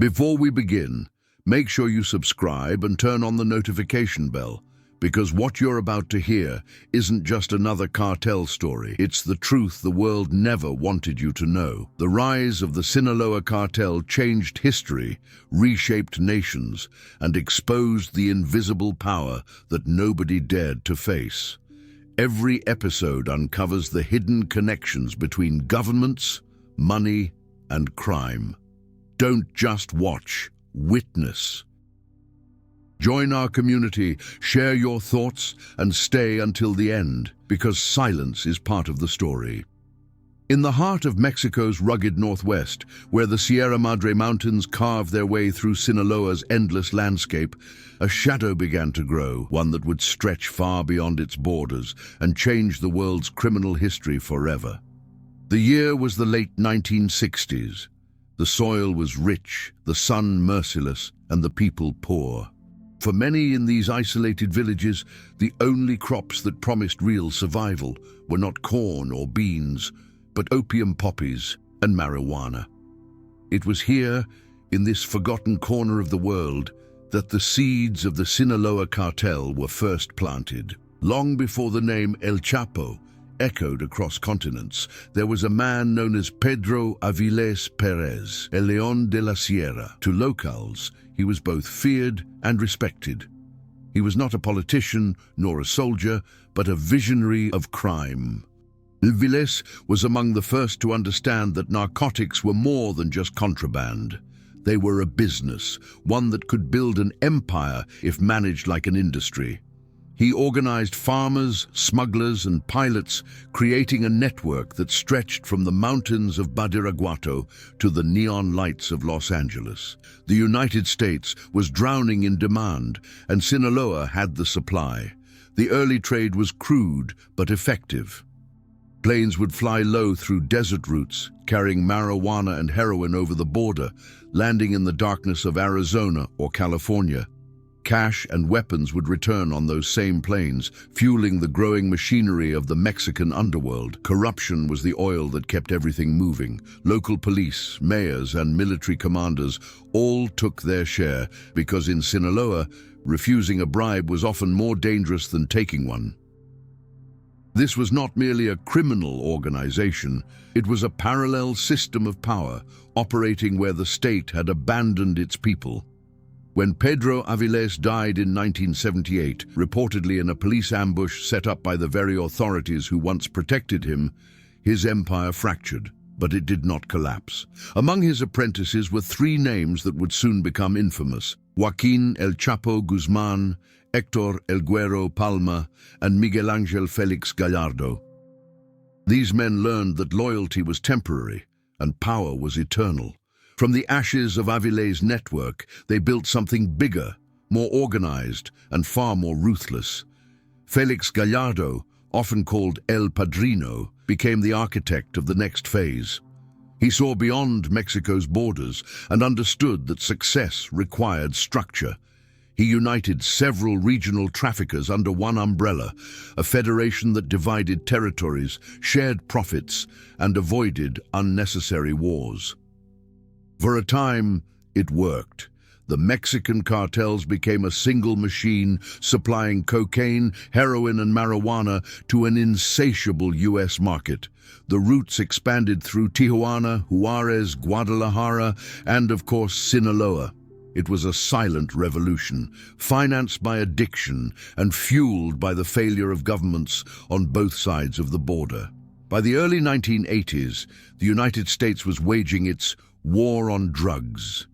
Before we begin, make sure you subscribe and turn on the notification bell, because what you're about to hear isn't just another cartel story. It's the truth the world never wanted you to know. The rise of the Sinaloa Cartel changed history, reshaped nations, and exposed the invisible power that nobody dared to face. Every episode uncovers the hidden connections between governments, money, and crime. Don't just watch, witness. Join our community, share your thoughts, and stay until the end, because silence is part of the story. In the heart of Mexico's rugged northwest, where the Sierra Madre Mountains carve their way through Sinaloa's endless landscape, a shadow began to grow, one that would stretch far beyond its borders and change the world's criminal history forever. The year was the late 1960s. The soil was rich, the sun merciless, and the people poor. For many in these isolated villages, the only crops that promised real survival were not corn or beans, but opium poppies and marijuana. It was here, in this forgotten corner of the world, that the seeds of the Sinaloa Cartel were first planted. Long before the name El Chapo echoed across continents, there was a man known as Pedro Avilés Perez, El León de la Sierra. To locals, he was both feared and respected. He was not a politician nor a soldier, but a visionary of crime. Avilés was among the first to understand that narcotics were more than just contraband. They were a business, one that could build an empire if managed like an industry. He organized farmers, smugglers, and pilots, creating a network that stretched from the mountains of Badiraguato to the neon lights of Los Angeles. The United States was drowning in demand, and Sinaloa had the supply. The early trade was crude but effective. Planes would fly low through desert routes, carrying marijuana and heroin over the border, landing in the darkness of Arizona or California. Cash and weapons would return on those same planes, fueling the growing machinery of the Mexican underworld. Corruption was the oil that kept everything moving. Local police, mayors, and military commanders all took their share, because in Sinaloa, refusing a bribe was often more dangerous than taking one. This was not merely a criminal organization, it was a parallel system of power, operating where the state had abandoned its people. When Pedro Avilés died in 1978, reportedly in a police ambush set up by the very authorities who once protected him, his empire fractured, but it did not collapse. Among his apprentices were three names that would soon become infamous: Joaquín El Chapo Guzmán, Héctor El Güero Palma, and Miguel Ángel Félix Gallardo. These men learned that loyalty was temporary and power was eternal. From the ashes of Avilés' network, they built something bigger, more organized, and far more ruthless. Félix Gallardo, often called El Padrino, became the architect of the next phase. He saw beyond Mexico's borders and understood that success required structure. He united several regional traffickers under one umbrella, a federation that divided territories, shared profits, and avoided unnecessary wars. For a time, it worked. The Mexican cartels became a single machine, supplying cocaine, heroin, and marijuana to an insatiable U.S. market. The routes expanded through Tijuana, Juarez, Guadalajara, and, of course, Sinaloa. It was a silent revolution, financed by addiction and fueled by the failure of governments on both sides of the border. By the early 1980s, the United States was waging its war on drugs.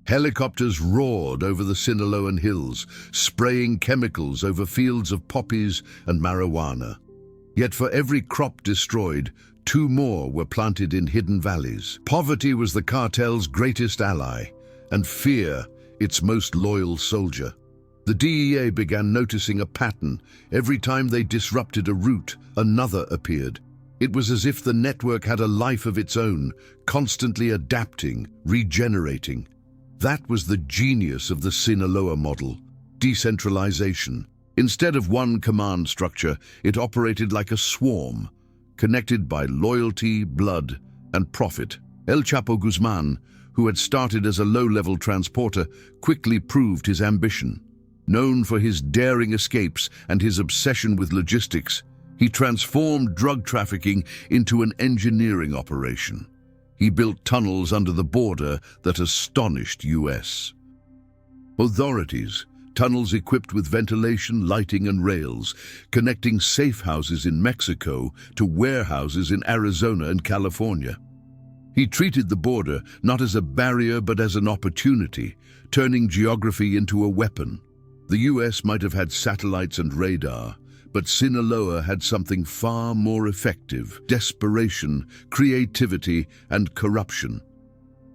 Helicopters roared over the Sinaloan hills, spraying chemicals over fields of poppies and marijuana. Yet for every crop destroyed, two more were planted in hidden valleys. Poverty was the cartel's greatest ally, and fear its most loyal soldier. The DEA began noticing a pattern. Every time they disrupted a route, another appeared. It was as if the network had a life of its own, constantly adapting, regenerating. That was the genius of the Sinaloa model: decentralization. Instead of one command structure, it operated like a swarm, connected by loyalty, blood, and profit. El Chapo Guzmán, who had started as a low-level transporter, quickly proved his ambition. Known for his daring escapes and his obsession with logistics, he transformed drug trafficking into an engineering operation. He built tunnels under the border that astonished US authorities, tunnels equipped with ventilation, lighting and rails, connecting safe houses in Mexico to warehouses in Arizona and California. He treated the border not as a barrier but as an opportunity, turning geography into a weapon. The US might have had satellites and radar, but Sinaloa had something far more effective: desperation, creativity, and corruption.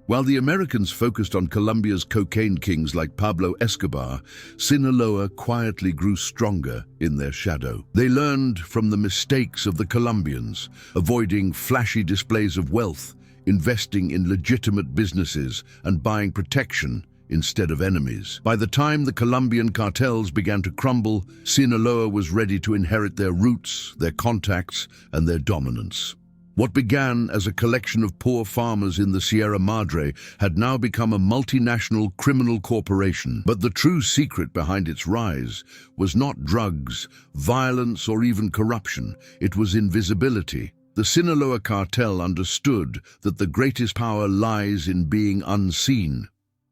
While the Americans focused on Colombia's cocaine kings like Pablo Escobar, Sinaloa quietly grew stronger in their shadow. They learned from the mistakes of the Colombians, avoiding flashy displays of wealth, investing in legitimate businesses, and buying protection instead of enemies. By the time the Colombian cartels began to crumble, Sinaloa was ready to inherit their roots, their contacts, and their dominance. What began as a collection of poor farmers in the Sierra Madre had now become a multinational criminal corporation. But the true secret behind its rise was not drugs, violence, or even corruption. It was invisibility. The Sinaloa Cartel understood that the greatest power lies in being unseen.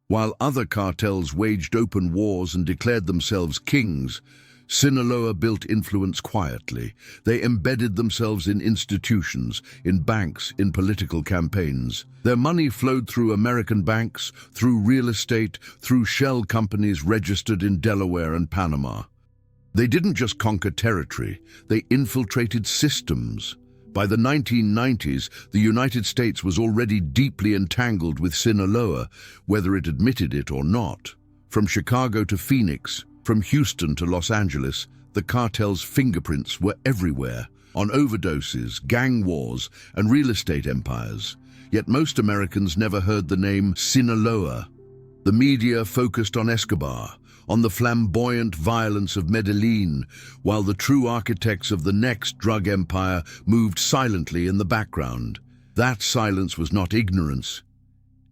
While other cartels waged open wars and declared themselves kings, Sinaloa built influence quietly. They embedded themselves in institutions, in banks, in political campaigns. Their money flowed through American banks, through real estate, through shell companies registered in Delaware and Panama. They didn't just conquer territory, they infiltrated systems. By the 1990s, the United States was already deeply entangled with Sinaloa, whether it admitted it or not. From Chicago to Phoenix, from Houston to Los Angeles, the cartel's fingerprints were everywhere, on overdoses, gang wars, and real estate empires. Yet most Americans never heard the name Sinaloa. The media focused on Escobar, on the flamboyant violence of Medellin, while the true architects of the next drug empire moved silently in the background. That silence was not ignorance,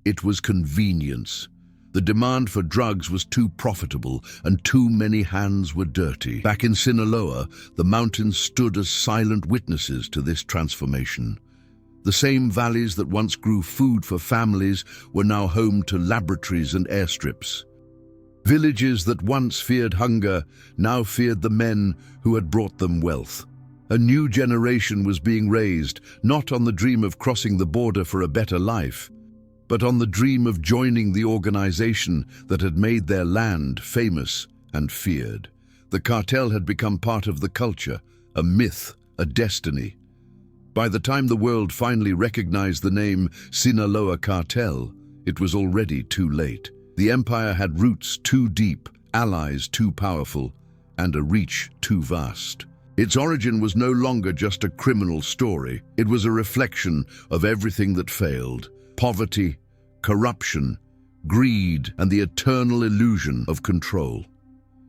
it was convenience. The demand for drugs was too profitable, and too many hands were dirty. Back in Sinaloa, the mountains stood as silent witnesses to this transformation. The same valleys that once grew food for families were now home to laboratories and airstrips. Villages that once feared hunger now feared the men who had brought them wealth. A new generation was being raised, not on the dream of crossing the border for a better life, but on the dream of joining the organization that had made their land famous and feared. The cartel had become part of the culture, a myth, a destiny. By the time the world finally recognized the name Sinaloa Cartel, it was already too late. The empire had roots too deep, allies too powerful, and a reach too vast. Its origin was no longer just a criminal story. It was a reflection of everything that failed: poverty, corruption, greed, and the eternal illusion of control.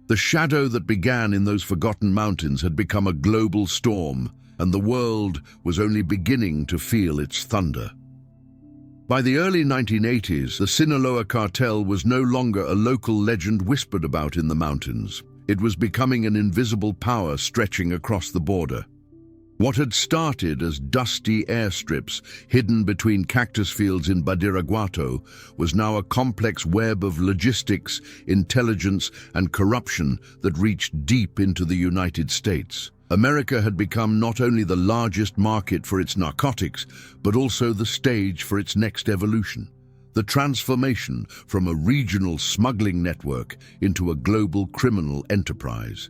The shadow that began in those forgotten mountains had become a global storm, and the world was only beginning to feel its thunder. By the early 1980s, the Sinaloa Cartel was no longer a local legend whispered about in the mountains. It was becoming an invisible power stretching across the border. What had started as dusty airstrips hidden between cactus fields in Badiraguato was now a complex web of logistics, intelligence, and corruption that reached deep into the United States. America had become not only the largest market for its narcotics, but also the stage for its next evolution: the transformation from a regional smuggling network into a global criminal enterprise.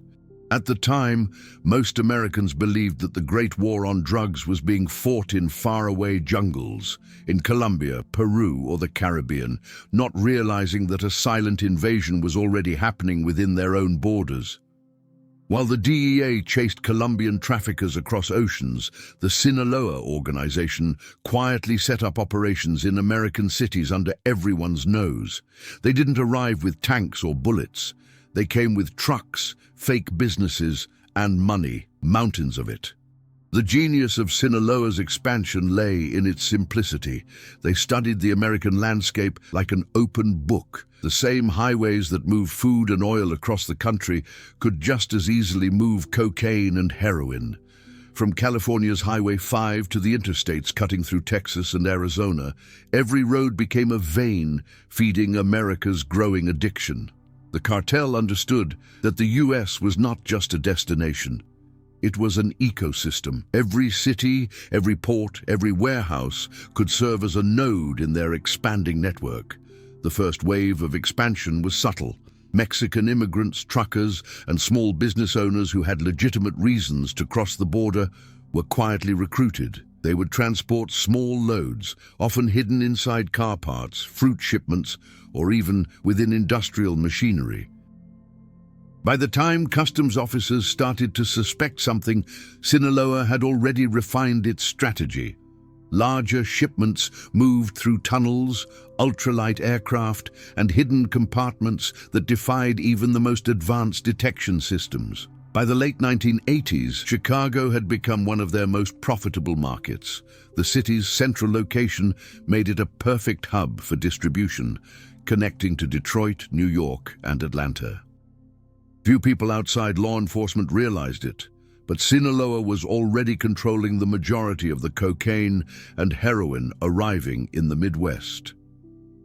At the time, most Americans believed that the Great War on Drugs was being fought in faraway jungles, in Colombia, Peru, or the Caribbean, not realizing that a silent invasion was already happening within their own borders. While the DEA chased Colombian traffickers across oceans, the Sinaloa organization quietly set up operations in American cities under everyone's nose. They didn't arrive with tanks or bullets. They came with trucks, fake businesses, and money, mountains of it. The genius of Sinaloa's expansion lay in its simplicity. They studied the American landscape like an open book. The same highways that move food and oil across the country could just as easily move cocaine and heroin. From California's Highway 5 to the interstates cutting through Texas and Arizona, every road became a vein feeding America's growing addiction. The cartel understood that the U.S. was not just a destination. It was an ecosystem. Every city, every port, every warehouse could serve as a node in their expanding network. The first wave of expansion was subtle. Mexican immigrants, truckers, and small business owners who had legitimate reasons to cross the border were quietly recruited. They would transport small loads, often hidden inside car parts, fruit shipments, or even within industrial machinery. By the time customs officers started to suspect something, Sinaloa had already refined its strategy. Larger shipments moved through tunnels, ultralight aircraft, and hidden compartments that defied even the most advanced detection systems. By the late 1980s, Chicago had become one of their most profitable markets. The city's central location made it a perfect hub for distribution, connecting to Detroit, New York, and Atlanta. Few people outside law enforcement realized it, but Sinaloa was already controlling the majority of the cocaine and heroin arriving in the Midwest.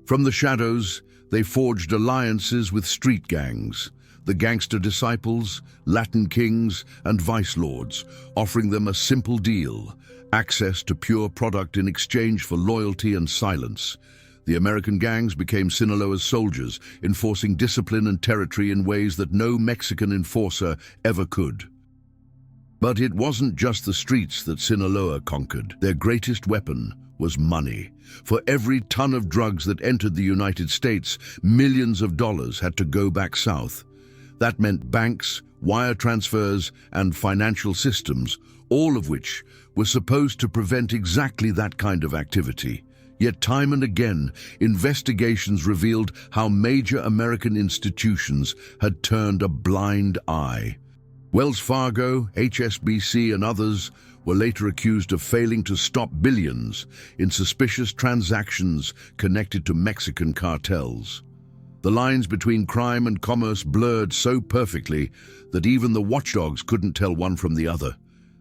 From the shadows, they forged alliances with street gangs, the Gangster Disciples, Latin Kings, and Vice Lords, offering them a simple deal: access to pure product in exchange for loyalty and silence. The American gangs became Sinaloa's soldiers, enforcing discipline and territory in ways that no Mexican enforcer ever could. But it wasn't just the streets that Sinaloa conquered. Their greatest weapon was money. For every ton of drugs that entered the United States, millions of dollars had to go back south. That meant banks, wire transfers, and financial systems, all of which were supposed to prevent exactly that kind of activity. Yet time and again, investigations revealed how major American institutions had turned a blind eye. Wells Fargo, HSBC, and others were later accused of failing to stop billions in suspicious transactions connected to Mexican cartels. The lines between crime and commerce blurred so perfectly that even the watchdogs couldn't tell one from the other.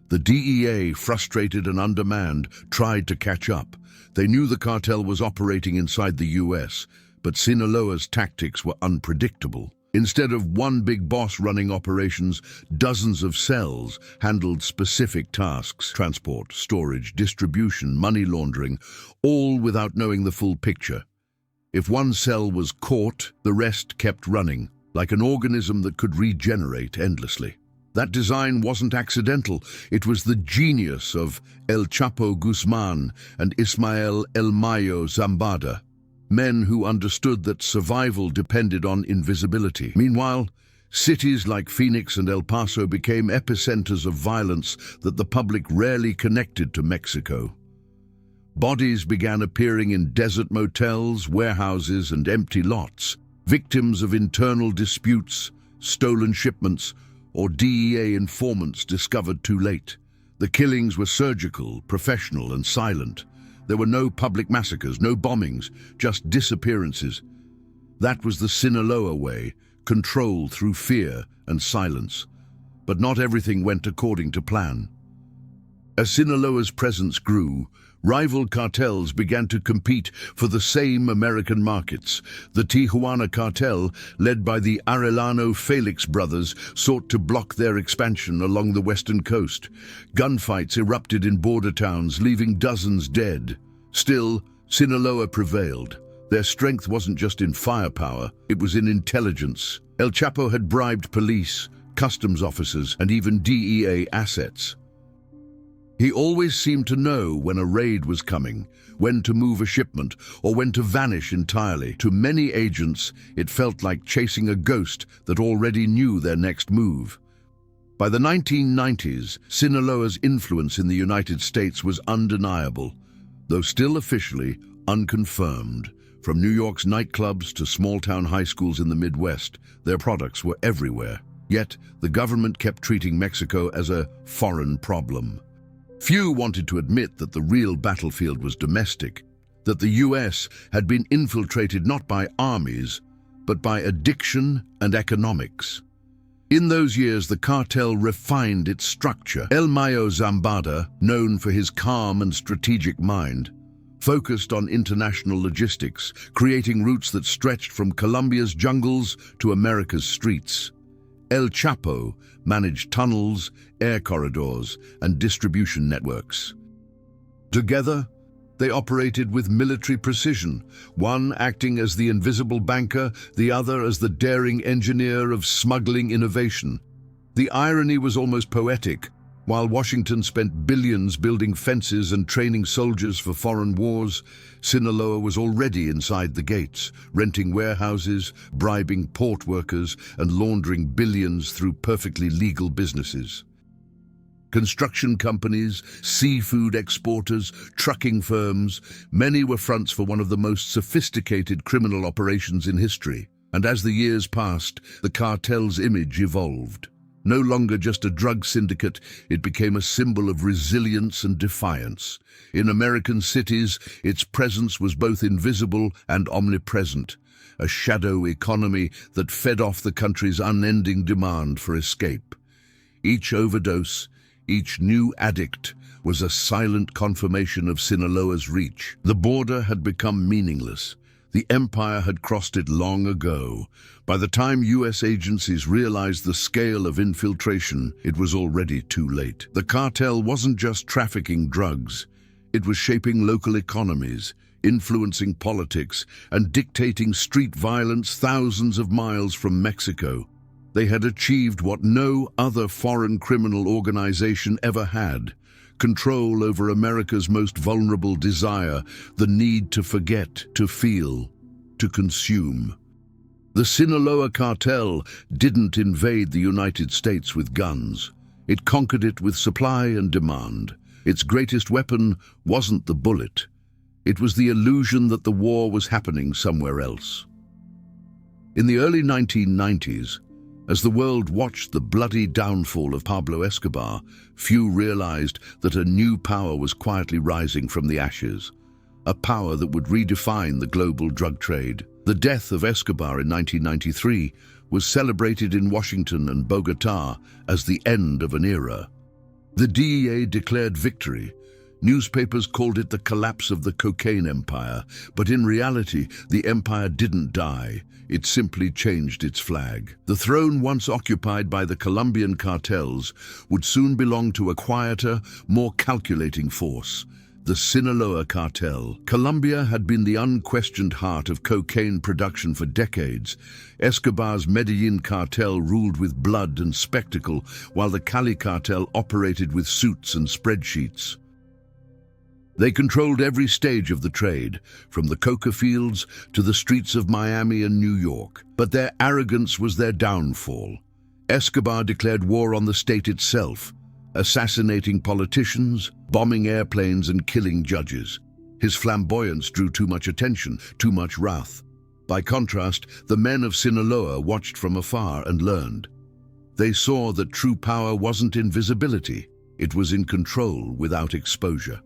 The DEA, frustrated and undermanned, tried to catch up. They knew the cartel was operating inside the U.S., but Sinaloa's tactics were unpredictable. Instead of one big boss running operations, dozens of cells handled specific tasks: transport, storage, distribution, money laundering, all without knowing the full picture. If one cell was caught, the rest kept running, like an organism that could regenerate endlessly. That design wasn't accidental. It was the genius of El Chapo Guzman and Ismael El Mayo Zambada, men who understood that survival depended on invisibility. Meanwhile, cities like Phoenix and El Paso became epicenters of violence that the public rarely connected to Mexico. Bodies began appearing in desert motels, warehouses, and empty lots, victims of internal disputes, stolen shipments, or DEA informants discovered too late. The killings were surgical, professional, and silent. There were no public massacres, no bombings, just disappearances. That was the Sinaloa way, control through fear and silence. But not everything went according to plan. As Sinaloa's presence grew, rival cartels began to compete for the same American markets. The Tijuana Cartel, led by the Arellano Felix brothers, sought to block their expansion along the western coast. Gunfights erupted in border towns, leaving dozens dead. Still, Sinaloa prevailed. Their strength wasn't just in firepower, it was in intelligence. El Chapo had bribed police, customs officers, and even DEA assets. He always seemed to know when a raid was coming, when to move a shipment, or when to vanish entirely. To many agents, it felt like chasing a ghost that already knew their next move. By the 1990s, Sinaloa's influence in the United States was undeniable, though still officially unconfirmed. From New York's nightclubs to small-town high schools in the Midwest, their products were everywhere. Yet, the government kept treating Mexico as a foreign problem. Few wanted to admit that the real battlefield was domestic, that the US had been infiltrated not by armies, but by addiction and economics. In those years, the cartel refined its structure. El Mayo Zambada, known for his calm and strategic mind, focused on international logistics, creating routes that stretched from Colombia's jungles to America's streets. El Chapo managed tunnels, air corridors, and distribution networks. Together, they operated with military precision, one acting as the invisible banker, the other as the daring engineer of smuggling innovation. The irony was almost poetic. While Washington spent billions building fences and training soldiers for foreign wars, Sinaloa was already inside the gates, renting warehouses, bribing port workers, and laundering billions through perfectly legal businesses. Construction companies, seafood exporters, trucking firms, many were fronts for one of the most sophisticated criminal operations in history. And as the years passed, the cartel's image evolved. No longer just a drug syndicate, it became a symbol of resilience and defiance. In American cities, its presence was both invisible and omnipresent, a shadow economy that fed off the country's unending demand for escape. Each overdose, each new addict, was a silent confirmation of Sinaloa's reach. The border had become meaningless. The empire had crossed it long ago. By the time US agencies realized the scale of infiltration, it was already too late. The cartel wasn't just trafficking drugs. It was shaping local economies, influencing politics, and dictating street violence thousands of miles from Mexico. They had achieved what no other foreign criminal organization ever had: control over America's most vulnerable desire, the need to forget, to feel, to consume. The Sinaloa Cartel didn't invade the United States with guns. It conquered it with supply and demand. Its greatest weapon wasn't the bullet. It was the illusion that the war was happening somewhere else. In the early 1990s, as the world watched the bloody downfall of Pablo Escobar, few realized that a new power was quietly rising from the ashes, a power that would redefine the global drug trade. The death of Escobar in 1993 was celebrated in Washington and Bogotá as the end of an era. The DEA declared victory. Newspapers called it the collapse of the cocaine empire, but in reality, the empire didn't die. It simply changed its flag. The throne once occupied by the Colombian cartels would soon belong to a quieter, more calculating force: the Sinaloa Cartel. Colombia had been the unquestioned heart of cocaine production for decades. Escobar's Medellin cartel ruled with blood and spectacle, while the Cali cartel operated with suits and spreadsheets. They controlled every stage of the trade, from the coca fields to the streets of Miami and New York. But their arrogance was their downfall. Escobar declared war on the state itself, assassinating politicians, bombing airplanes, and killing judges. His flamboyance drew too much attention, too much wrath. By contrast, the men of Sinaloa watched from afar and learned. They saw that true power wasn't in visibility, it was in control without exposure.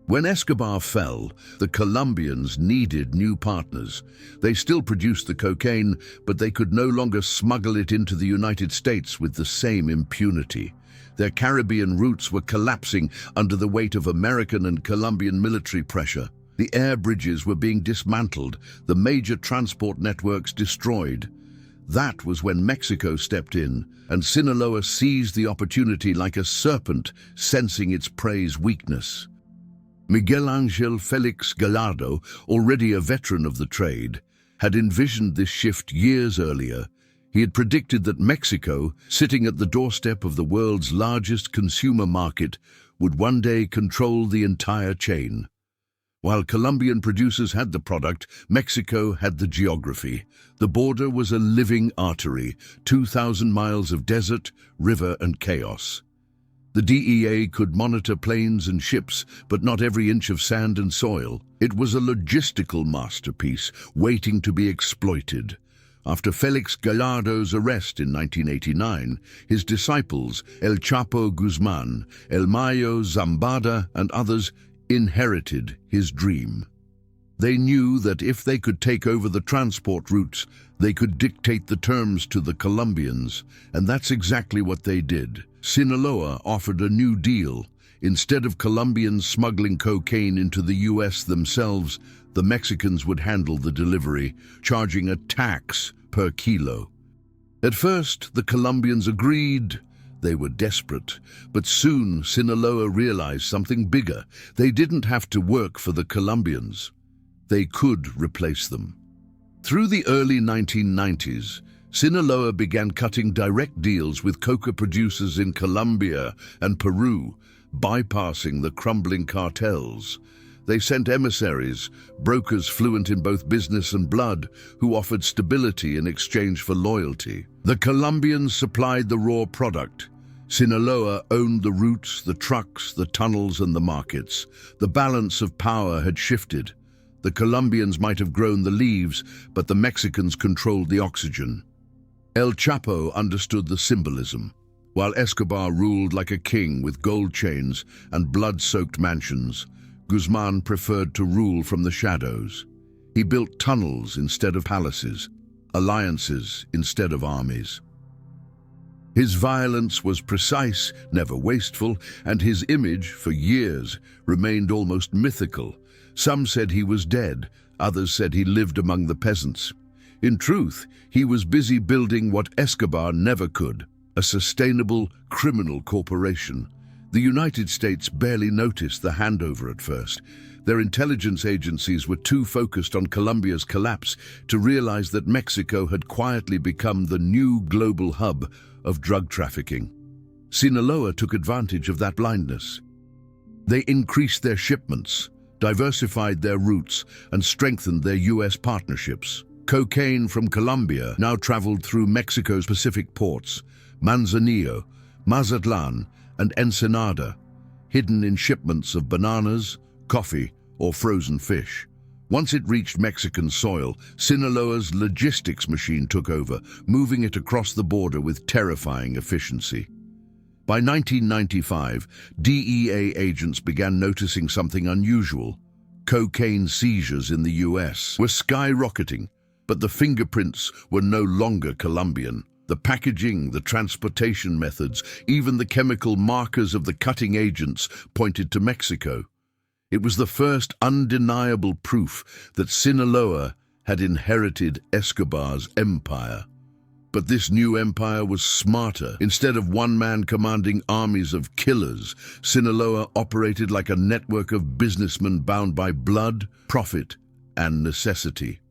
When Escobar fell, the Colombians needed new partners. They still produced the cocaine, but they could no longer smuggle it into the United States with the same impunity. Their Caribbean routes were collapsing under the weight of American and Colombian military pressure. The air bridges were being dismantled, the major transport networks destroyed. That was when Mexico stepped in, and Sinaloa seized the opportunity like a serpent, sensing its prey's weakness. Miguel Angel Felix Gallardo, already a veteran of the trade, had envisioned this shift years earlier. He had predicted that Mexico, sitting at the doorstep of the world's largest consumer market, would one day control the entire chain. While Colombian producers had the product, Mexico had the geography. The border was a living artery, 2,000 miles of desert, river, and chaos. The DEA could monitor planes and ships, but not every inch of sand and soil. It was a logistical masterpiece, waiting to be exploited. After Felix Gallardo's arrest in 1989, his disciples, El Chapo Guzman, El Mayo Zambada, and others, inherited his dream. They knew that if they could take over the transport routes, they could dictate the terms to the Colombians, and that's exactly what they did. Sinaloa offered a new deal. Instead of Colombians smuggling cocaine into the US themselves, the Mexicans would handle the delivery, charging a tax per kilo. At first, the Colombians agreed. They were desperate, but soon Sinaloa realized something bigger. They didn't have to work for the Colombians. They could replace them. Through the early 1990s, Sinaloa began cutting direct deals with coca producers in Colombia and Peru, bypassing the crumbling cartels. They sent emissaries, brokers fluent in both business and blood, who offered stability in exchange for loyalty. The Colombians supplied the raw product. Sinaloa owned the routes, the trucks, the tunnels, and the markets. The balance of power had shifted. The Colombians might have grown the leaves, but the Mexicans controlled the oxygen. El Chapo understood the symbolism. While Escobar ruled like a king with gold chains and blood-soaked mansions, Guzman preferred to rule from the shadows. He built tunnels instead of palaces, alliances instead of armies. His violence was precise, never wasteful, and his image, for years, remained almost mythical. Some said he was dead, others said he lived among the peasants. In truth, he was busy building what Escobar never could, a sustainable criminal corporation. The United States barely noticed the handover at first. Their intelligence agencies were too focused on Colombia's collapse to realize that Mexico had quietly become the new global hub of drug trafficking. Sinaloa took advantage of that blindness. They increased their shipments, diversified their routes, and strengthened their U.S. partnerships. Cocaine from Colombia now traveled through Mexico's Pacific ports, Manzanillo, Mazatlan, and Ensenada, hidden in shipments of bananas, coffee, or frozen fish. Once it reached Mexican soil, Sinaloa's logistics machine took over, moving it across the border with terrifying efficiency. By 1995, DEA agents began noticing something unusual. Cocaine seizures in the US were skyrocketing, but the fingerprints were no longer Colombian. The packaging, the transportation methods, even the chemical markers of the cutting agents pointed to Mexico. It was the first undeniable proof that Sinaloa had inherited Escobar's empire. But this new empire was smarter. Instead of one man commanding armies of killers, Sinaloa operated like a network of businessmen bound by blood, profit, and necessity.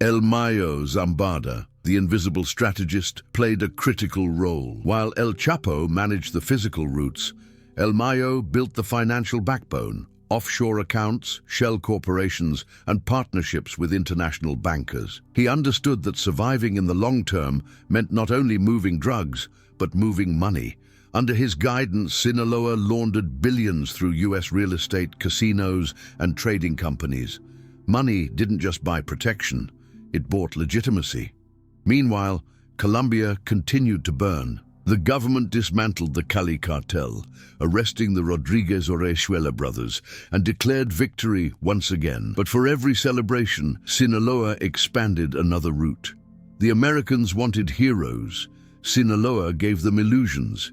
El Mayo Zambada, the invisible strategist, played a critical role. While El Chapo managed the physical routes, El Mayo built the financial backbone, offshore accounts, shell corporations, and partnerships with international bankers. He understood that surviving in the long term meant not only moving drugs, but moving money. Under his guidance, Sinaloa laundered billions through US real estate, casinos, and trading companies. Money didn't just buy protection, it bought legitimacy. Meanwhile, Colombia continued to burn. The government dismantled the Cali Cartel, arresting the Rodriguez Orejuela brothers, and declared victory once again. But for every celebration, Sinaloa expanded another route. The Americans wanted heroes. Sinaloa gave them illusions.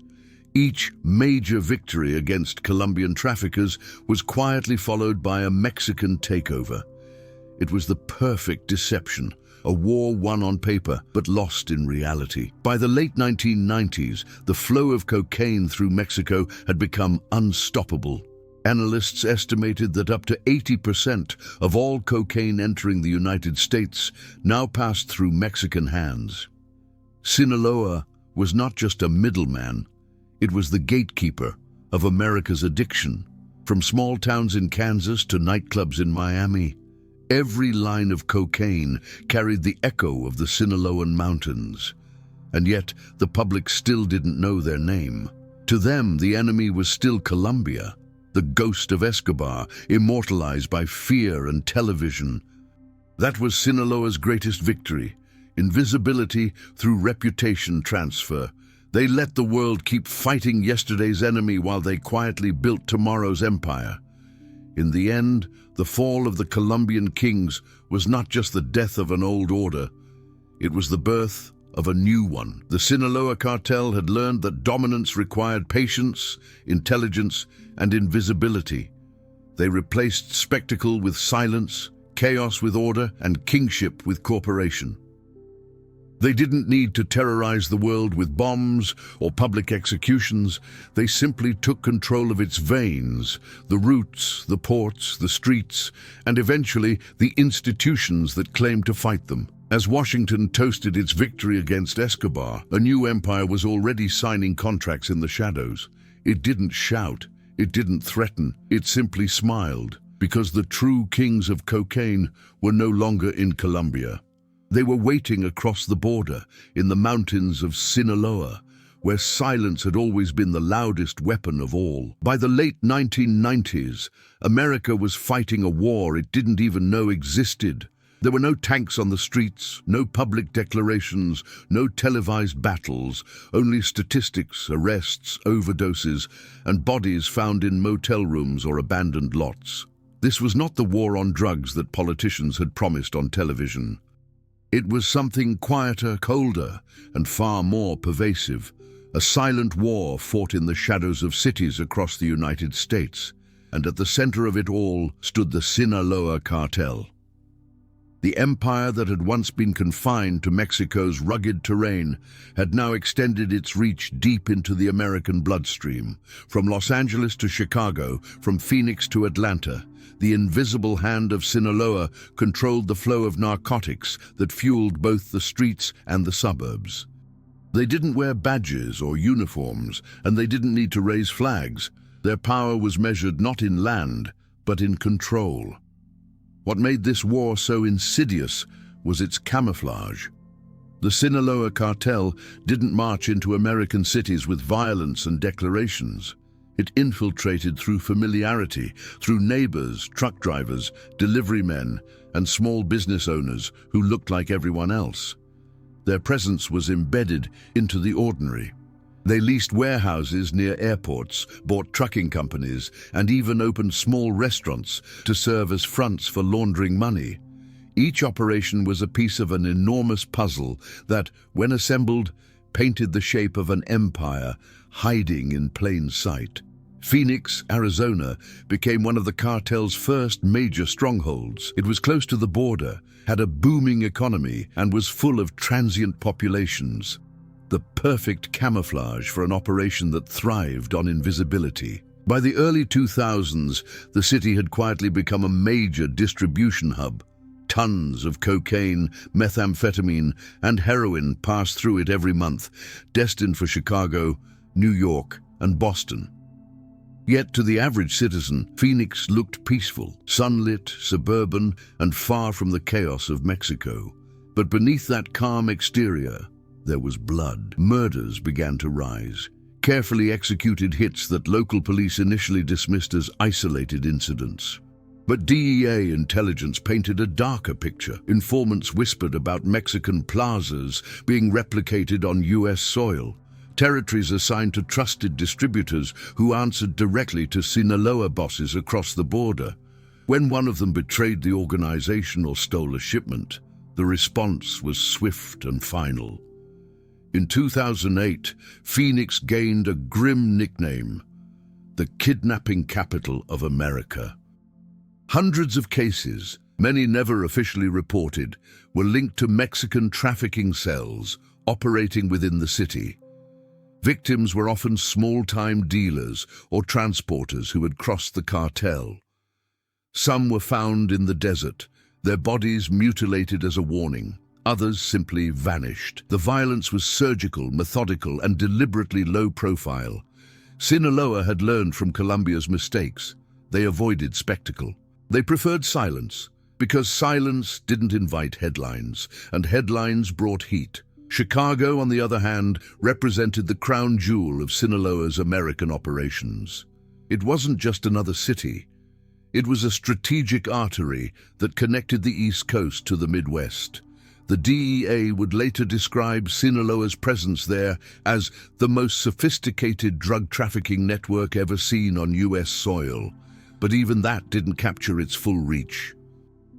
Each major victory against Colombian traffickers was quietly followed by a Mexican takeover. It was the perfect deception. A war won on paper, but lost in reality. By the late 1990s, the flow of cocaine through Mexico had become unstoppable. Analysts estimated that up to 80% of all cocaine entering the United States now passed through Mexican hands. Sinaloa was not just a middleman, it was the gatekeeper of America's addiction. From small towns in Kansas to nightclubs in Miami, every line of cocaine carried the echo of the Sinaloan mountains. And yet, the public still didn't know their name. To them, the enemy was still Colombia, the ghost of Escobar, immortalized by fear and television. That was Sinaloa's greatest victory. invisibility through reputation transfer. They let the world keep fighting yesterday's enemy while they quietly built tomorrow's empire. In the end, the fall of the Colombian kings was not just the death of an old order, it was the birth of a new one. The Sinaloa Cartel had learned that dominance required patience, intelligence, and invisibility. They replaced spectacle with silence, chaos with order, and kingship with corporation. They didn't need to terrorize the world with bombs or public executions. They simply took control of its veins, the routes, the ports, the streets, and eventually the institutions that claimed to fight them. As Washington toasted its victory against Escobar, a new empire was already signing contracts in the shadows. It didn't shout, it didn't threaten, it simply smiled, because the true kings of cocaine were no longer in Colombia. They were waiting across the border, in the mountains of Sinaloa, where silence had always been the loudest weapon of all. By the late 1990s, America was fighting a war it didn't even know existed. There were no tanks on the streets, no public declarations, no televised battles, only statistics, arrests, overdoses, and bodies found in motel rooms or abandoned lots. This was not the war on drugs that politicians had promised on television. It was something quieter, colder, and far more pervasive. A silent war fought in the shadows of cities across the United States, and at the center of it all stood the Sinaloa Cartel. The empire that had once been confined to Mexico's rugged terrain had now extended its reach deep into the American bloodstream. From Los Angeles to Chicago, from Phoenix to Atlanta, the invisible hand of Sinaloa controlled the flow of narcotics that fueled both the streets and the suburbs. They didn't wear badges or uniforms, and they didn't need to raise flags. Their power was measured not in land, but in control. What made this war so insidious was its camouflage. The Sinaloa Cartel didn't march into American cities with violence and declarations. It infiltrated through familiarity, through neighbors, truck drivers, delivery men, and small business owners who looked like everyone else. Their presence was embedded into the ordinary. They leased warehouses near airports, bought trucking companies, and even opened small restaurants to serve as fronts for laundering money. Each operation was a piece of an enormous puzzle that, when assembled, painted the shape of an empire hiding in plain sight. Phoenix, Arizona, became one of the cartel's first major strongholds. It was close to the border, had a booming economy, and was full of transient populations. The perfect camouflage for an operation that thrived on invisibility. By the early 2000s, the city had quietly become a major distribution hub. Tons of cocaine, methamphetamine, and heroin passed through it every month, destined for Chicago, New York, and Boston. Yet to the average citizen, Phoenix looked peaceful, sunlit, suburban, and far from the chaos of Mexico. But beneath that calm exterior, there was blood. Murders began to rise. Carefully executed hits that local police initially dismissed as isolated incidents. But DEA intelligence painted a darker picture. Informants whispered about Mexican plazas being replicated on U.S. soil. Territories assigned to trusted distributors who answered directly to Sinaloa bosses across the border. When one of them betrayed the organization or stole a shipment, the response was swift and final. In 2008, Phoenix gained a grim nickname, the kidnapping capital of America. Hundreds of cases, many never officially reported, were linked to Mexican trafficking cells operating within the city. Victims were often small-time dealers or transporters who had crossed the cartel. Some were found in the desert, their bodies mutilated as a warning. Others simply vanished. The violence was surgical, methodical, and deliberately low profile. Sinaloa had learned from Colombia's mistakes. They avoided spectacle. They preferred silence, because silence didn't invite headlines, and headlines brought heat. Chicago, on the other hand, represented the crown jewel of Sinaloa's American operations. It wasn't just another city. It was a strategic artery that connected the East Coast to the Midwest. The DEA would later describe Sinaloa's presence there as the most sophisticated drug trafficking network ever seen on US soil. But even that didn't capture its full reach.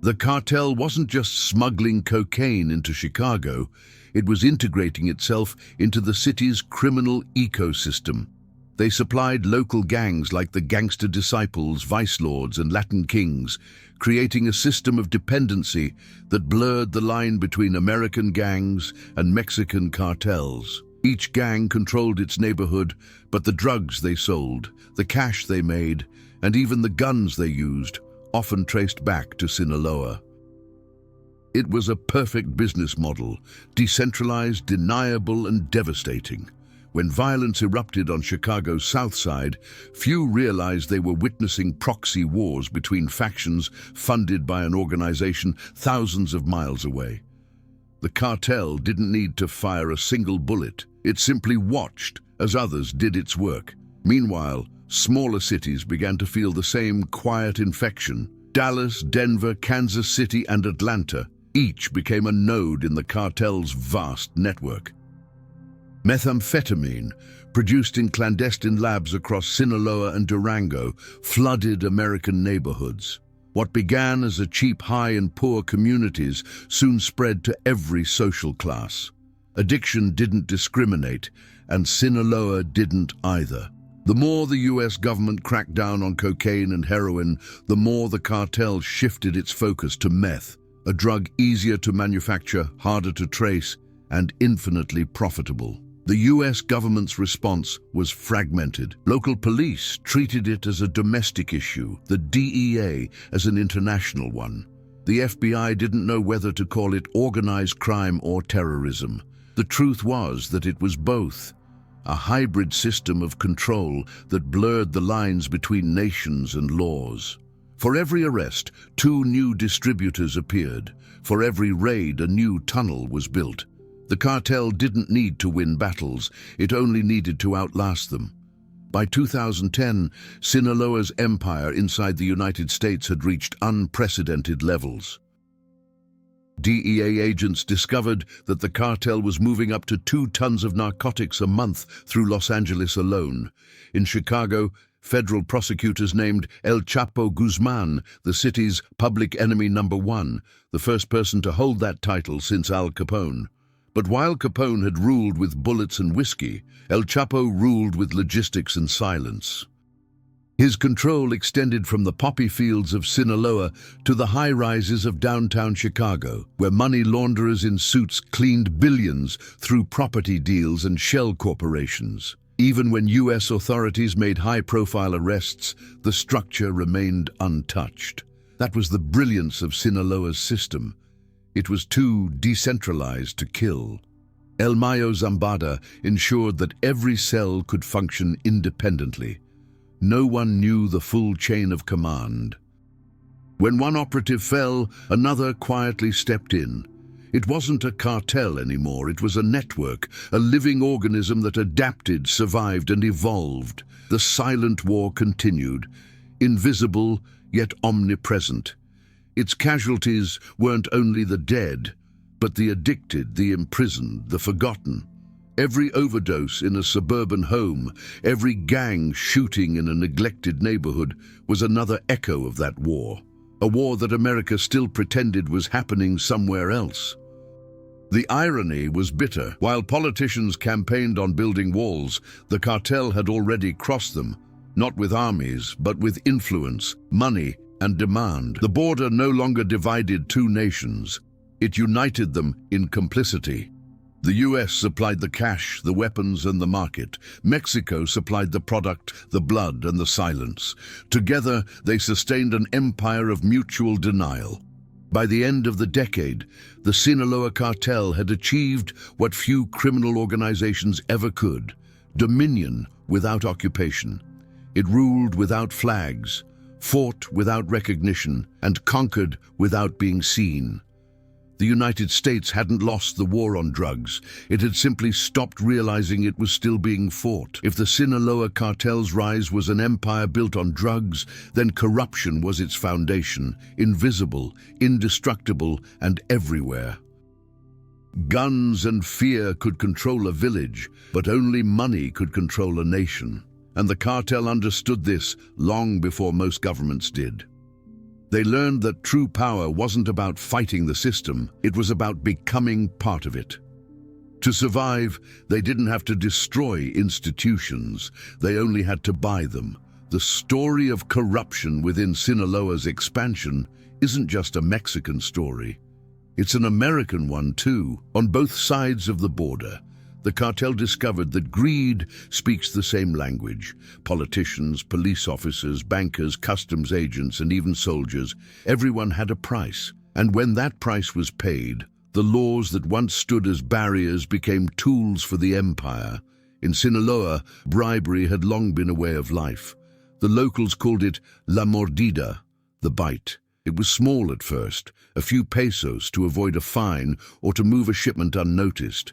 The cartel wasn't just smuggling cocaine into Chicago, it was integrating itself into the city's criminal ecosystem. They supplied local gangs like the Gangster Disciples, Vice Lords, and Latin Kings, creating a system of dependency that blurred the line between American gangs and Mexican cartels. Each gang controlled its neighborhood, but the drugs they sold, the cash they made, and even the guns they used often traced back to Sinaloa. It was a perfect business model, decentralized, deniable, and devastating. When violence erupted on Chicago's South Side, few realized they were witnessing proxy wars between factions funded by an organization thousands of miles away. The cartel didn't need to fire a single bullet. It simply watched as others did its work. Meanwhile, smaller cities began to feel the same quiet infection. Dallas, Denver, Kansas City, and Atlanta each became a node in the cartel's vast network. Methamphetamine, produced in clandestine labs across Sinaloa and Durango, flooded American neighborhoods. What began as a cheap high in poor communities soon spread to every social class. Addiction didn't discriminate, and Sinaloa didn't either. The more the US government cracked down on cocaine and heroin, the more the cartel shifted its focus to meth, a drug easier to manufacture, harder to trace, and infinitely profitable. The US government's response was fragmented. Local police treated it as a domestic issue, the DEA as an international one. The FBI didn't know whether to call it organized crime or terrorism. The truth was that it was both, a hybrid system of control that blurred the lines between nations and laws. For every arrest, 2 new distributors appeared. For every raid, a new tunnel was built. The cartel didn't need to win battles, it only needed to outlast them. By 2010, Sinaloa's empire inside the United States had reached unprecedented levels. DEA agents discovered that the cartel was moving up to 2 tons of narcotics a month through Los Angeles alone. In Chicago, federal prosecutors named El Chapo Guzman the city's public enemy #1, the first person to hold that title since Al Capone. But while Capone had ruled with bullets and whiskey, El Chapo ruled with logistics and silence. His control extended from the poppy fields of Sinaloa to the high-rises of downtown Chicago, where money launderers in suits cleaned billions through property deals and shell corporations. Even when US authorities made high-profile arrests, the structure remained untouched. That was the brilliance of Sinaloa's system. It was too decentralized to kill. El Mayo Zambada ensured that every cell could function independently. No one knew the full chain of command. When one operative fell, another quietly stepped in. It wasn't a cartel anymore, it was a network, a living organism that adapted, survived, and evolved. The silent war continued, invisible yet omnipresent. Its casualties weren't only the dead, but the addicted, the imprisoned, the forgotten. Every overdose in a suburban home, every gang shooting in a neglected neighborhood was another echo of that war. A war that America still pretended was happening somewhere else. The irony was bitter. While politicians campaigned on building walls, the cartel had already crossed them, not with armies, but with influence, money, and demand. The border no longer divided 2 nations. It united them in complicity. The US supplied the cash, the weapons, and the market. Mexico supplied the product, the blood, and the silence. Together, they sustained an empire of mutual denial. By the end of the decade, the Sinaloa Cartel had achieved what few criminal organizations ever could: dominion without occupation. It ruled without flags, fought without recognition, and conquered without being seen. The United States hadn't lost the war on drugs. It had simply stopped realizing it was still being fought. If the Sinaloa Cartel's rise was an empire built on drugs, then corruption was its foundation, invisible, indestructible, and everywhere. Guns and fear could control a village, but only money could control a nation. And the cartel understood this long before most governments did. They learned that true power wasn't about fighting the system, it was about becoming part of it. To survive, they didn't have to destroy institutions, they only had to buy them. The story of corruption within Sinaloa's expansion isn't just a Mexican story. It's an American one too. On both sides of the border, the cartel discovered that greed speaks the same language. Politicians, police officers, bankers, customs agents, and even soldiers, everyone had a price. And when that price was paid, the laws that once stood as barriers became tools for the empire. In Sinaloa, bribery had long been a way of life. The locals called it la mordida, the bite. It was small at first, a few pesos to avoid a fine or to move a shipment unnoticed.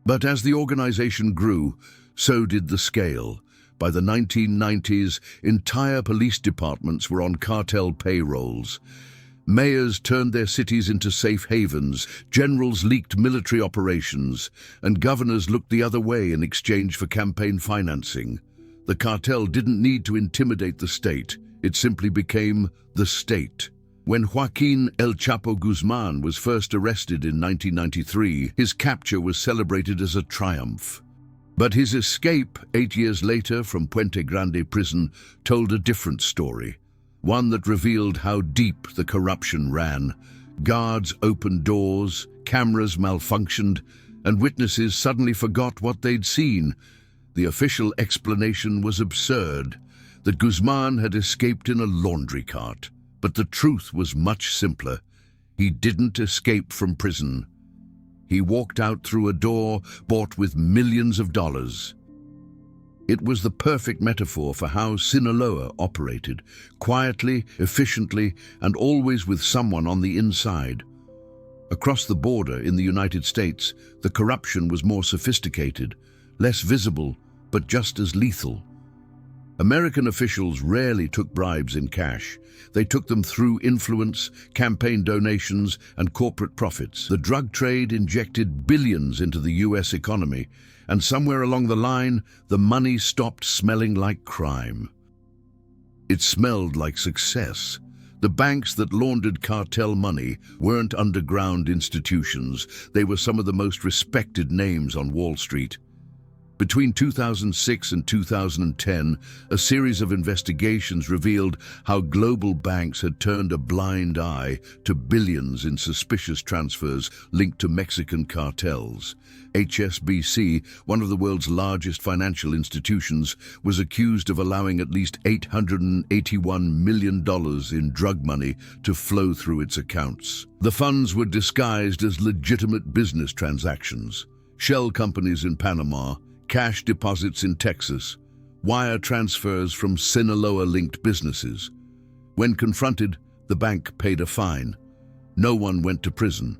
But as the organization grew, so did the scale. By the 1990s, entire police departments were on cartel payrolls. Mayors turned their cities into safe havens, generals leaked military operations, and governors looked the other way in exchange for campaign financing. The cartel didn't need to intimidate the state, it simply became the state. When Joaquin El Chapo Guzman was first arrested in 1993, his capture was celebrated as a triumph. But his escape 8 years later from Puente Grande prison told a different story, one that revealed how deep the corruption ran. Guards opened doors, cameras malfunctioned, and witnesses suddenly forgot what they'd seen. The official explanation was absurd, that Guzman had escaped in a laundry cart. But the truth was much simpler. He didn't escape from prison. He walked out through a door bought with millions of dollars. It was the perfect metaphor for how Sinaloa operated, quietly, efficiently, and always with someone on the inside. Across the border in the United States, the corruption was more sophisticated, less visible, but just as lethal. American officials rarely took bribes in cash. They took them through influence, campaign donations, and corporate profits. The drug trade injected billions into the US economy, and somewhere along the line, the money stopped smelling like crime. It smelled like success. The banks that laundered cartel money weren't underground institutions. They were some of the most respected names on Wall Street. Between 2006 and 2010, a series of investigations revealed how global banks had turned a blind eye to billions in suspicious transfers linked to Mexican cartels. HSBC, one of the world's largest financial institutions, was accused of allowing at least $881 million in drug money to flow through its accounts. The funds were disguised as legitimate business transactions. Shell companies in Panama, cash deposits in Texas, wire transfers from Sinaloa-linked businesses. When confronted, the bank paid a fine. No one went to prison.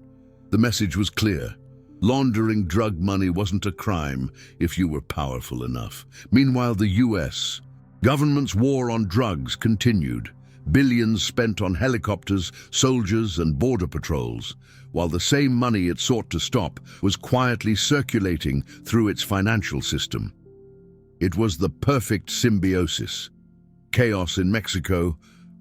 The message was clear. Laundering drug money wasn't a crime if you were powerful enough. Meanwhile, the US government's war on drugs continued. Billions spent on helicopters, soldiers, and border patrols, while the same money it sought to stop was quietly circulating through its financial system. It was the perfect symbiosis. Chaos in Mexico,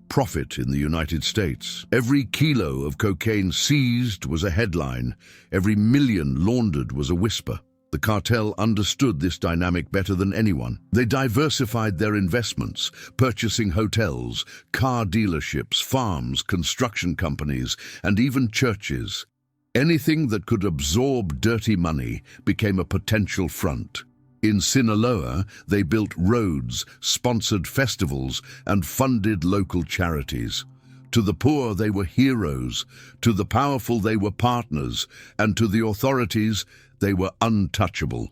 profit in the United States. Every kilo of cocaine seized was a headline. Every million laundered was a whisper. The cartel understood this dynamic better than anyone. They diversified their investments, purchasing hotels, car dealerships, farms, construction companies, and even churches. Anything that could absorb dirty money became a potential front. In Sinaloa, they built roads, sponsored festivals, and funded local charities. To the poor, they were heroes. To the powerful, they were partners. And to the authorities, they were untouchable.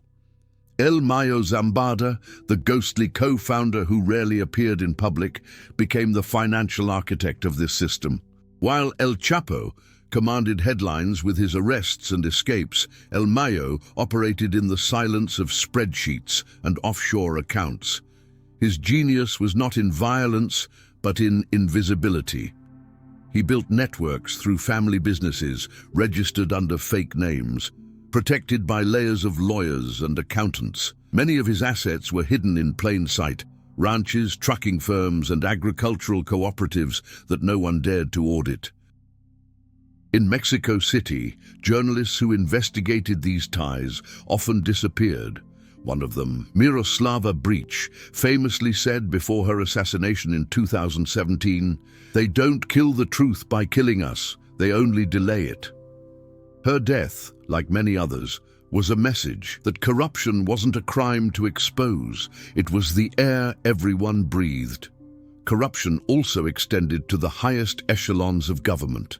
El Mayo Zambada, the ghostly co-founder who rarely appeared in public, became the financial architect of this system. While El Chapo commanded headlines with his arrests and escapes, El Mayo operated in the silence of spreadsheets and offshore accounts. His genius was not in violence, but in invisibility. He built networks through family businesses, registered under fake names. protected by layers of lawyers and accountants. Many of his assets were hidden in plain sight: ranches, trucking firms, and agricultural cooperatives that no one dared to audit. In Mexico City, journalists who investigated these ties often disappeared. One of them, Miroslava Breach, famously said before her assassination in 2017, "They don't kill the truth by killing us, they only delay it." Her death, like many others, was a message that corruption wasn't a crime to expose, it was the air everyone breathed. Corruption also extended to the highest echelons of government.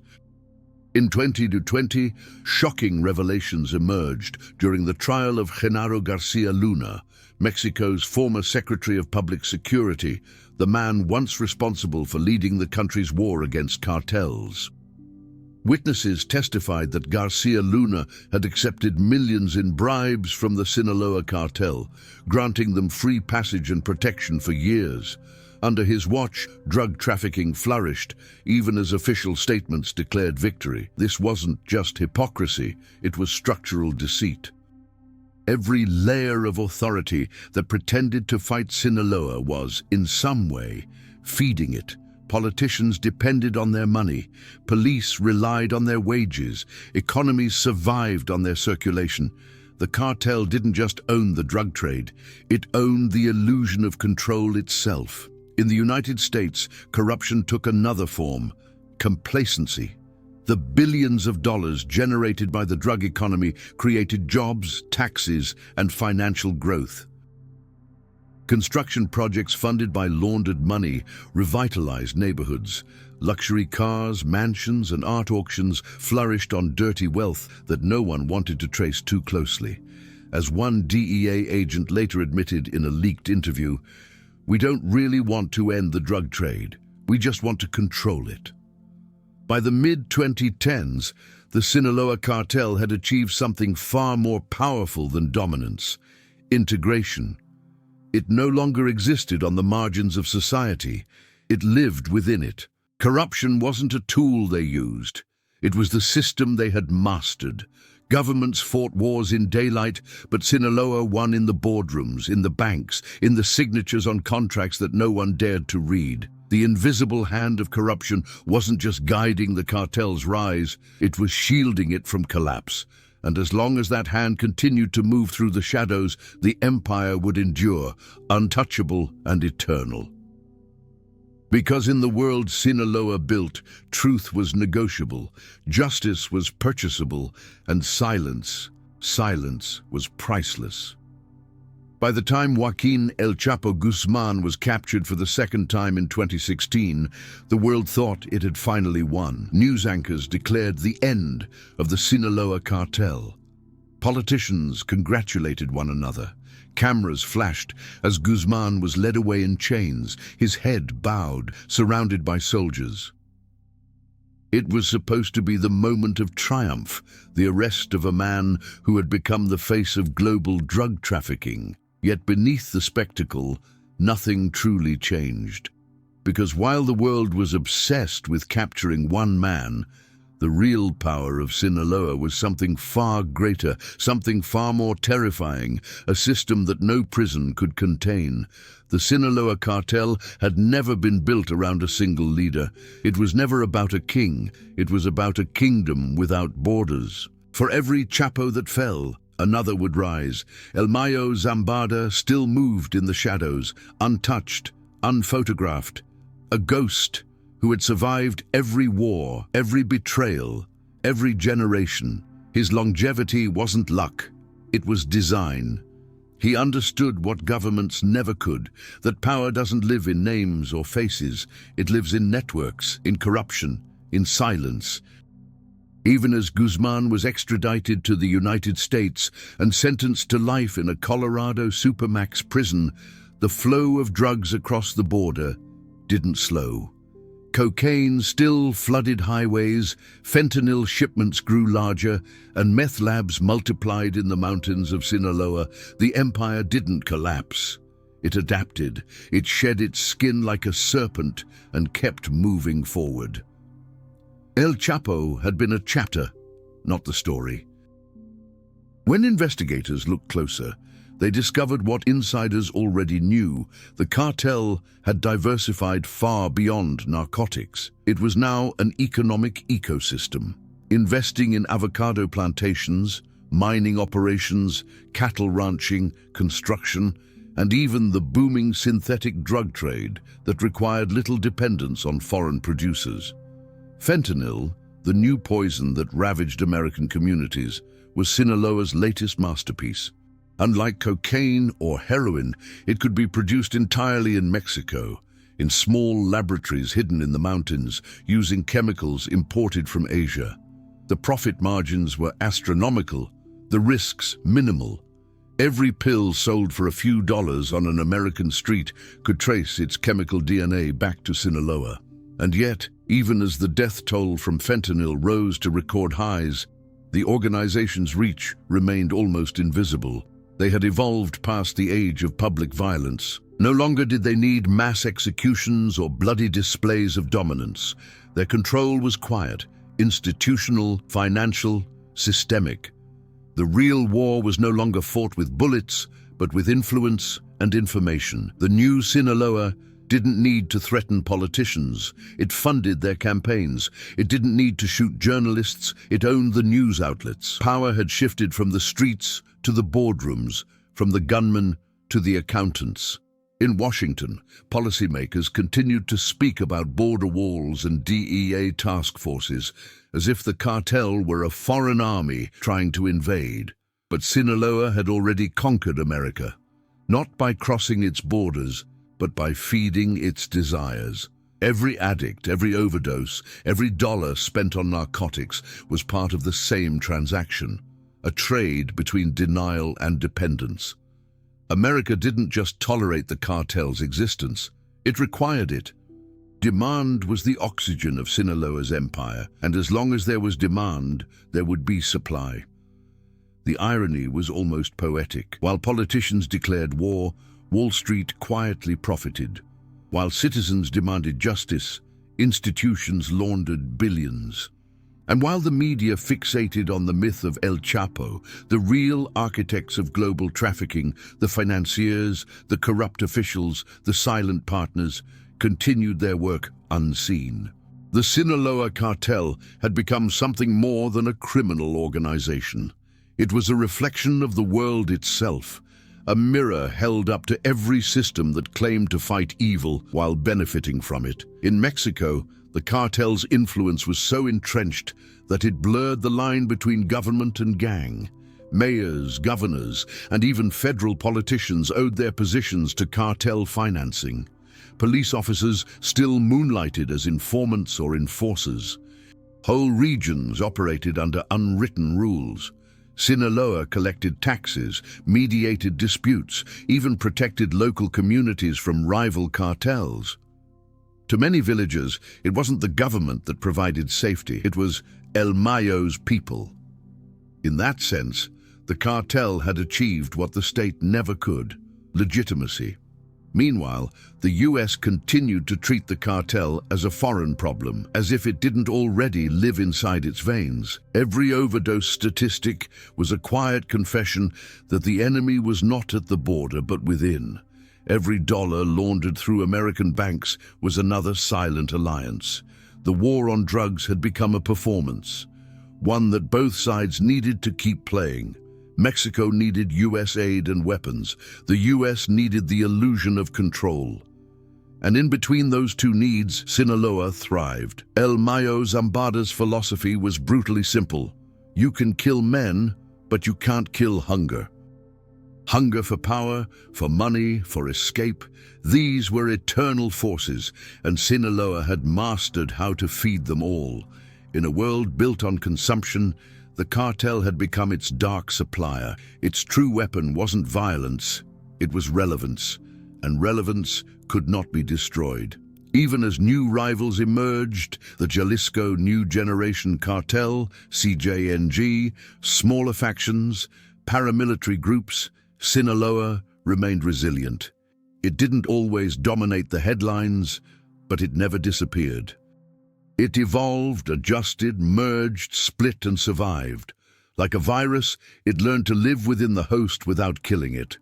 In 2020, shocking revelations emerged during the trial of Genaro Garcia Luna, Mexico's former Secretary of Public Security, the man once responsible for leading the country's war against cartels. Witnesses testified that Garcia Luna had accepted millions in bribes from the Sinaloa Cartel, granting them free passage and protection for years. Under his watch, drug trafficking flourished, even as official statements declared victory. This wasn't just hypocrisy, it was structural deceit. Every layer of authority that pretended to fight Sinaloa was, in some way, feeding it. Politicians depended on their money, police relied on their wages, economies survived on their circulation. The cartel didn't just own the drug trade, it owned the illusion of control itself. In the United States, corruption took another form: complacency. The billions of dollars generated by the drug economy created jobs, taxes, and financial growth. Construction projects funded by laundered money revitalized neighborhoods. Luxury cars, mansions, and art auctions flourished on dirty wealth that no one wanted to trace too closely. As one DEA agent later admitted in a leaked interview, "We don't really want to end the drug trade. We just want to control it." By the mid-2010s, the Sinaloa Cartel had achieved something far more powerful than dominance: integration. It no longer existed on the margins of society. It lived within it. Corruption wasn't a tool they used. It was the system they had mastered. Governments fought wars in daylight, but Sinaloa won in the boardrooms, in the banks, in the signatures on contracts that no one dared to read. The invisible hand of corruption wasn't just guiding the cartel's rise, it was shielding it from collapse. And as long as that hand continued to move through the shadows, the empire would endure, untouchable and eternal. Because in the world Sinaloa built, truth was negotiable, justice was purchasable, and silence was priceless. By the time Joaquin El Chapo Guzman was captured for the second time in 2016, the world thought it had finally won. News anchors declared the end of the Sinaloa Cartel. Politicians congratulated one another. Cameras flashed as Guzman was led away in chains, his head bowed, surrounded by soldiers. It was supposed to be the moment of triumph, the arrest of a man who had become the face of global drug trafficking. Yet beneath the spectacle, nothing truly changed. Because while the world was obsessed with capturing one man, the real power of Sinaloa was something far greater, something far more terrifying, a system that no prison could contain. The Sinaloa Cartel had never been built around a single leader. It was never about a king, it was about a kingdom without borders. For every Chapo that fell, another would rise. El Mayo Zambada still moved in the shadows, untouched, unphotographed, a ghost who had survived every war, every betrayal, every generation. His longevity wasn't luck, it was design. He understood what governments never could, that power doesn't live in names or faces, it lives in networks, in corruption, in silence. Even as Guzman was extradited to the United States and sentenced to life in a Colorado Supermax prison, the flow of drugs across the border didn't slow. Cocaine still flooded highways, fentanyl shipments grew larger, and meth labs multiplied in the mountains of Sinaloa. The empire didn't collapse. It adapted. It shed its skin like a serpent and kept moving forward. El Chapo had been a chapter, not the story. When investigators looked closer, they discovered what insiders already knew. The cartel had diversified far beyond narcotics. It was now an economic ecosystem, investing in avocado plantations, mining operations, cattle ranching, construction, and even the booming synthetic drug trade that required little dependence on foreign producers. Fentanyl, the new poison that ravaged American communities, was Sinaloa's latest masterpiece. Unlike cocaine or heroin, it could be produced entirely in Mexico, in small laboratories hidden in the mountains, using chemicals imported from Asia. The profit margins were astronomical, the risks minimal. Every pill sold for a few dollars on an American street could trace its chemical DNA back to Sinaloa. And yet, even as the death toll from fentanyl rose to record highs, the organization's reach remained almost invisible. They had evolved past the age of public violence. No longer did they need mass executions or bloody displays of dominance. Their control was quiet, institutional, financial, systemic. The real war was no longer fought with bullets, but with influence and information. The new Sinaloa didn't need to threaten politicians. It funded their campaigns. It didn't need to shoot journalists. It owned the news outlets. Power had shifted from the streets to the boardrooms, from the gunmen to the accountants. In Washington, policymakers continued to speak about border walls and DEA task forces, as if the cartel were a foreign army trying to invade. But Sinaloa had already conquered America, not by crossing its borders, but by feeding its desires. Every addict, every overdose, every dollar spent on narcotics was part of the same transaction, a trade between denial and dependence. America didn't just tolerate the cartel's existence, it required it. Demand was the oxygen of Sinaloa's empire, and as long as there was demand, there would be supply. The irony was almost poetic. While politicians declared war, Wall Street quietly profited. While citizens demanded justice, institutions laundered billions. And while the media fixated on the myth of El Chapo, the real architects of global trafficking, the financiers, the corrupt officials, the silent partners, continued their work unseen. The Sinaloa Cartel had become something more than a criminal organization. It was a reflection of the world itself, a mirror held up to every system that claimed to fight evil while benefiting from it. In Mexico, the cartel's influence was so entrenched that it blurred the line between government and gang. Mayors, governors, and even federal politicians owed their positions to cartel financing. Police officers still moonlighted as informants or enforcers. Whole regions operated under unwritten rules. Sinaloa collected taxes, mediated disputes, even protected local communities from rival cartels. To many villagers, it wasn't the government that provided safety, it was El Mayo's people. In that sense, the cartel had achieved what the state never could: legitimacy. Meanwhile, the US continued to treat the cartel as a foreign problem, as if it didn't already live inside its veins. Every overdose statistic was a quiet confession that the enemy was not at the border but within. Every dollar laundered through American banks was another silent alliance. The war on drugs had become a performance, one that both sides needed to keep playing. Mexico needed US aid and weapons. The US needed the illusion of control. And in between those two needs, Sinaloa thrived. El Mayo Zambada's philosophy was brutally simple. You can kill men, but you can't kill hunger. Hunger for power, for money, for escape, these were eternal forces, and Sinaloa had mastered how to feed them all. In a world built on consumption, the cartel had become its dark supplier. Its true weapon wasn't violence, it was relevance, and relevance could not be destroyed. Even as new rivals emerged, the Jalisco New Generation Cartel, CJNG, smaller factions, paramilitary groups, Sinaloa remained resilient. It didn't always dominate the headlines, but it never disappeared. It evolved, adjusted, merged, split, and survived. Like a virus, it learned to live within the host without killing it.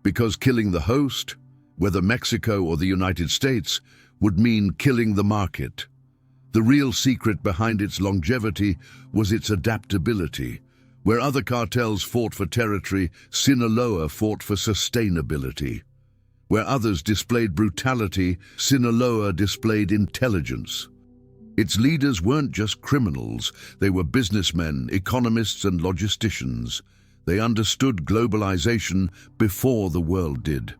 Because killing the host, whether Mexico or the United States, would mean killing the market. The real secret behind its longevity was its adaptability. Where other cartels fought for territory, Sinaloa fought for sustainability. Where others displayed brutality, Sinaloa displayed intelligence. Its leaders weren't just criminals, they were businessmen, economists, and logisticians. They understood globalization before the world did.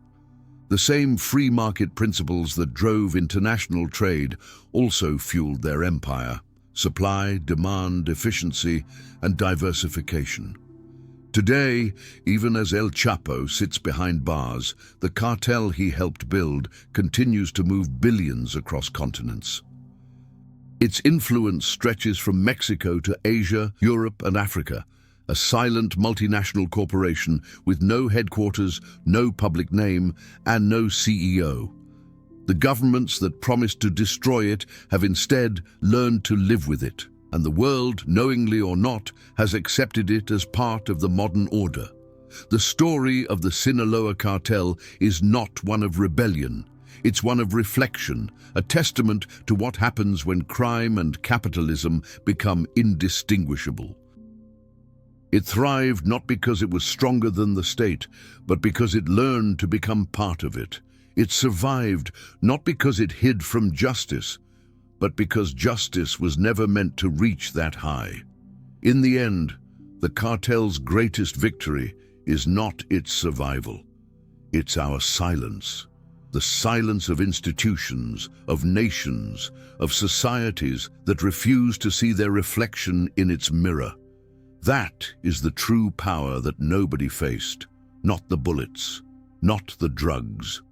The same free market principles that drove international trade also fueled their empire: supply, demand, efficiency, and diversification. Today, even as El Chapo sits behind bars, the cartel he helped build continues to move billions across continents. Its influence stretches from Mexico to Asia, Europe, and Africa, a silent multinational corporation with no headquarters, no public name, and no CEO. The governments that promised to destroy it have instead learned to live with it, and the world, knowingly or not, has accepted it as part of the modern order. The story of the Sinaloa Cartel is not one of rebellion. It's one of reflection, a testament to what happens when crime and capitalism become indistinguishable. It thrived not because it was stronger than the state, but because it learned to become part of it. It survived not because it hid from justice, but because justice was never meant to reach that high. In the end, the cartel's greatest victory is not its survival. It's our silence. The silence of institutions, of nations, of societies that refuse to see their reflection in its mirror. That is the true power that nobody faced. Not the bullets, not the drugs,